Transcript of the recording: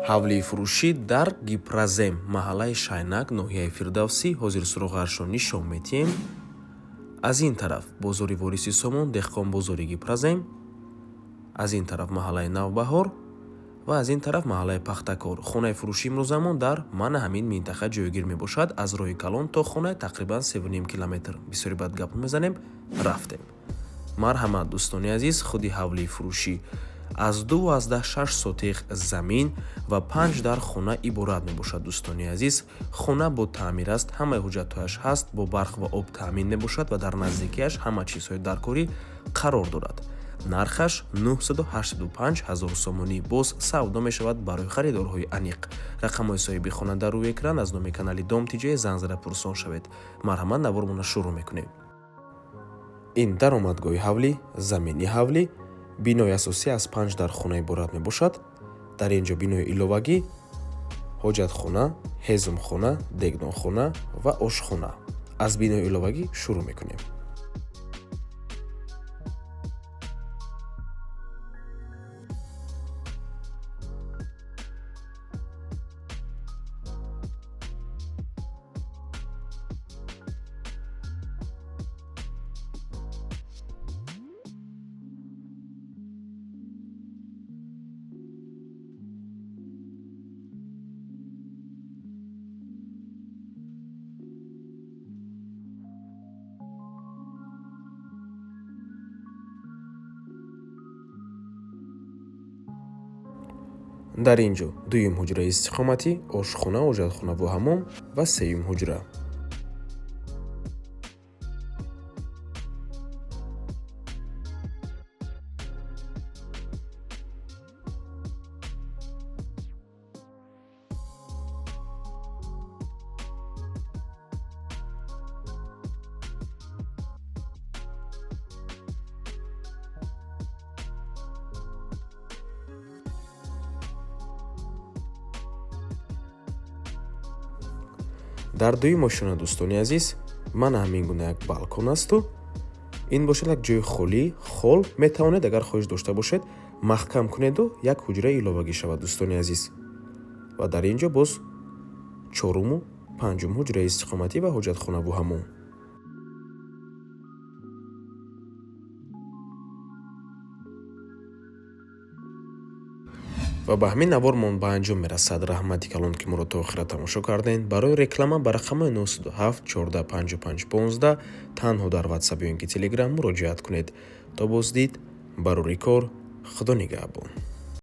ҳавлии фурӯшӣ дар Гипразем, маҳаллаи Шайнак, ноҳияи Фирдавсӣ, ҳозирсуроғаршо нишон метиҳем. Аз ин тараф бозори Вориси Сомон, деҳқонбозори Гипразем, аз ин тараф маҳаллаи Навбаҳор ва аз ин тараф маҳаллаи Пахтакор. Хонаи фурӯши имрӯзамон дар мана ҳамин минтақа ҷойгир мебошад. Аз роҳи калон то хона тақрибан 3.5 километр. Бисёри бад гап мезанем, рафтем. Марҳамат дӯстони азиз, худи ҳавлии фурӯшӣ аз 2.6 сотиқ замин ва 5 дар хона иборат мебошад. Дӯстони азиз, хона бо таъмир аст, ҳамаи ҳуҷҷатҳояш ҳаст, бо барқ ва об таъмин мебошад ва дар наздикияш ҳама чизҳои даркорӣ қарор дорад. нархаш 985 000 сомонӣ. боз савдо мешавад барои харидорҳои аниқ. рақамҳои соҳиби хона дар рӯи экран. аз номи канали Дом Тиҷоя занг зада пурсон шавед. марҳамат, навормона шурӯъ мекунем. ин даромадгоҳи ҳавлӣ, замини ҳавлӣ, бинои асосӣ аз 5 дар хона иборат мебошад. дар ин ҷо бинои иловагӣ, ҳоҷатхона, ҳезмхона, дегдонхона ва ошхона. аз бинои иловагӣ шурӯъ мекунем. дар ин ҷо дуюм ҳуҷраи истиқоматӣ, ошхона, ҳоҷатхонаву ҳаммом ва сеюм ҳуҷра. дар дуюм ошхона дӯстони азиз, мана ҳамин гуна як балкон асту ин бошад як ҷои холӣ, хол метавонед агар хоҳиш дошта бошед маҳкам кунеду як ҳуҷра иловагӣ шавад дӯстони азиз. ва дар ин ҷо боз чоруму панҷум ҳуҷраи истиқоматӣ ва ҳоҷатхонаву ҳаммом. ва ба ҳамин навормон ба анҷом мерасад. раҳмати калон ки моро то охира тамошо кардем. барои реклама ба рақамҳои 97 14 55 15 танҳо дар ватсап ё ин ки телеграм муроҷиат кунед. то боздид, барори кор, худо нигаҳбон.